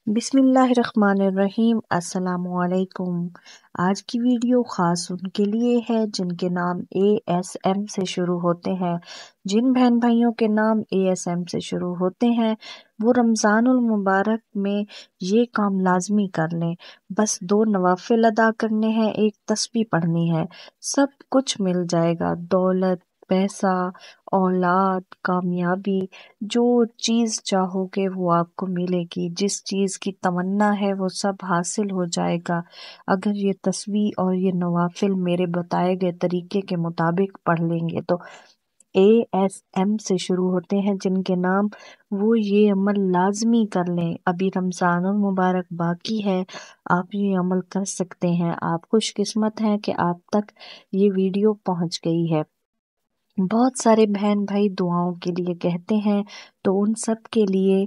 بسم اللہ الرحمن الرحیم۔ السلام علیکم۔ آج کی ویڈیو خاص ان کے لیے ہے جن کے نام ASM سے شروع ہوتے ہیں۔ جن بہن بھائیوں کے نام ASM سے شروع ہوتے ہیں وہ رمضان المبارک میں یہ کام لازمی کر لیں۔ بس 2 نوافل ادا کرنے ہیں، ایک تسبیح پڑھنی ہے، سب کچھ مل جائے گا۔ دولت، پیسہ، اولاد، کامیابی، جو چیز چاہو گے وہ آپ کو ملے گی۔ جس چیز کی تمنا ہے وہ سب حاصل ہو جائے گا اگر یہ تسبیح اور یہ نوافل میرے بتائے گئے طریقے کے مطابق پڑھ لیں گے تو۔ ASM سے شروع ہوتے ہیں جن کے نام، وہ یہ عمل لازمی کر لیں۔ ابھی رمضان المبارک باقی ہے، آپ یہ عمل کر سکتے ہیں۔ آپ خوش قسمت ہیں کہ آپ تک یہ ویڈیو پہنچ گئی ہے۔ بہت سارے بہن بھائی دعاؤں کے لیے کہتے ہیں تو ان سب کے لیے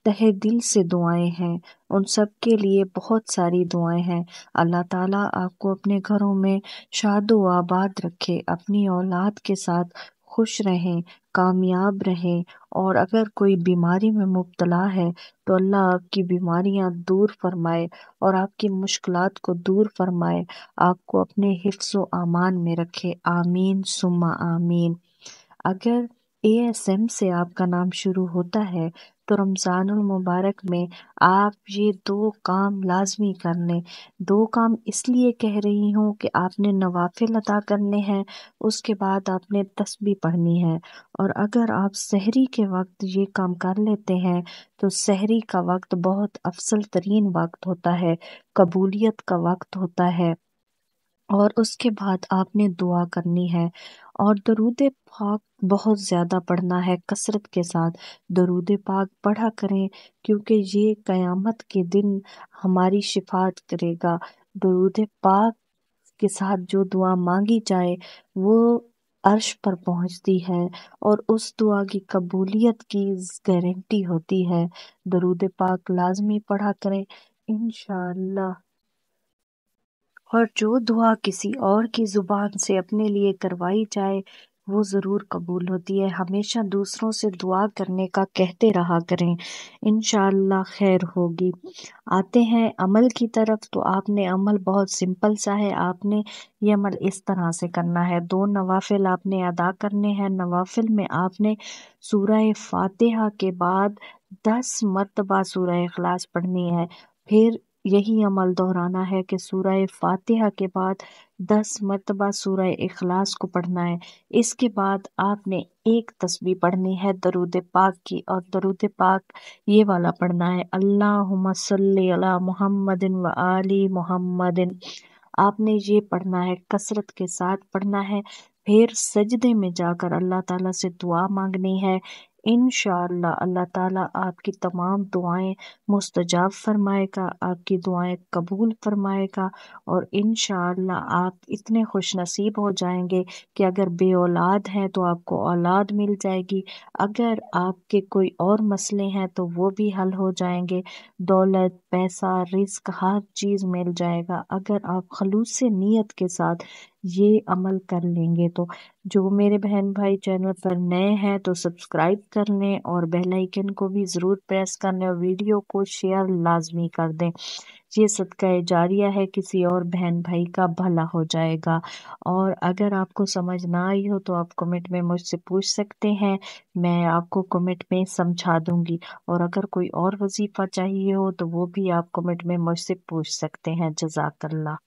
تہہ دل سے دعائیں ہیں، ان سب کے لیے بہت ساری دعائیں ہیں۔ اللہ تعالیٰ آپ کو اپنے گھروں میں شاد و آباد رکھے، اپنی اولاد کے ساتھ خوش رہیں، کامیاب رہیں، اور اگر کوئی بیماری میں مبتلا ہے تو اللہ آپ کی بیماریاں دور فرمائے اور آپ کی مشکلات کو دور فرمائے، آپ کو اپنے حفظ و امان میں رکھے۔ آمین ثم آمین۔ اگر ASM سے آپ کا نام شروع ہوتا ہے تو رمضان المبارک میں آپ یہ 2 کام لازمی کر لیں۔ 2 کام اس لیے کہہ رہی ہوں کہ آپ نے نوافل ادا کرنے ہیں، اس کے بعد آپ نے تسبیح پڑھنی ہے، اور اگر آپ سحری کے وقت یہ کام کر لیتے ہیں تو سحری کا وقت بہت افضل ترین وقت ہوتا ہے، قبولیت کا وقت ہوتا ہے، اور اس کے بعد آپ نے دعا کرنی ہے اور درود پاک بہت زیادہ پڑھنا ہے، کثرت کے ساتھ درود پاک پڑھا کریں، کیونکہ یہ قیامت کے دن ہماری شفاعت کرے گا۔ درود پاک کے ساتھ جو دعا مانگی جائے وہ عرش پر پہنچتی ہے اور اس دعا کی قبولیت کی گارنٹی ہوتی ہے۔ درود پاک لازمی پڑھا کریں انشاءاللہ۔ اور جو دعا کسی اور کی زبان سے اپنے لیے کروائی جائے وہ ضرور قبول ہوتی ہے۔ ہمیشہ دوسروں سے دعا کرنے کا کہتے رہا کریں، انشاءاللہ خیر ہوگی۔ آتے ہیں عمل کی طرف، تو آپ نے عمل بہت سمپل سا ہے۔ آپ نے یہ عمل اس طرح سے کرنا ہے، 2 نوافل آپ نے ادا کرنے ہیں۔ نوافل میں آپ نے سورہ فاتحہ کے بعد 10 مرتبہ سورہ اخلاص پڑھنی ہے، پھر یہی عمل دہرانا ہے کہ سورہ فاتحہ کے بعد 10 مرتبہ سورہ اخلاص کو پڑھنا ہے۔ اس کے بعد آپ نے ایک تسبیح پڑھنی ہے درود پاک کی، اور درود پاک یہ والا پڑھنا ہے، اللہم صلی علی محمد و آل محمد۔ آپ نے یہ پڑھنا ہے، کثرت کے ساتھ پڑھنا ہے، پھر سجدے میں جا کر اللہ تعالیٰ سے دعا مانگنی ہے۔ انشاءاللہ اللہ تعالیٰ آپ کی تمام دعائیں مستجاب فرمائے گا، آپ کی دعائیں قبول فرمائے گا، اور انشاءاللہ آپ اتنے خوش نصیب ہو جائیں گے کہ اگر بے اولاد ہیں تو آپ کو اولاد مل جائے گی، اگر آپ کے کوئی اور مسئلے ہیں تو وہ بھی حل ہو جائیں گے، دولت، پیسہ، رزق، ہر چیز مل جائے گا اگر آپ خلوص نیت کے ساتھ یہ عمل کر لیں گے تو۔ جو میرے بہن بھائی چینل پر نئے ہیں تو سبسکرائب کر لیں اور بیل آئیکن کو بھی ضرور پریس کر لیں اور ویڈیو کو شیئر لازمی کر دیں۔ یہ صدقہ جاریہ ہے، کسی اور بہن بھائی کا بھلا ہو جائے گا۔ اور اگر آپ کو سمجھ نہ آئی ہو تو آپ کمنٹ میں مجھ سے پوچھ سکتے ہیں، میں آپ کو کمنٹ میں سمجھا دوں گی، اور اگر کوئی اور وظیفہ چاہیے ہو تو وہ بھی آپ کمنٹ میں مجھ سے پوچھ سکتے ہیں۔ جزاک اللہ۔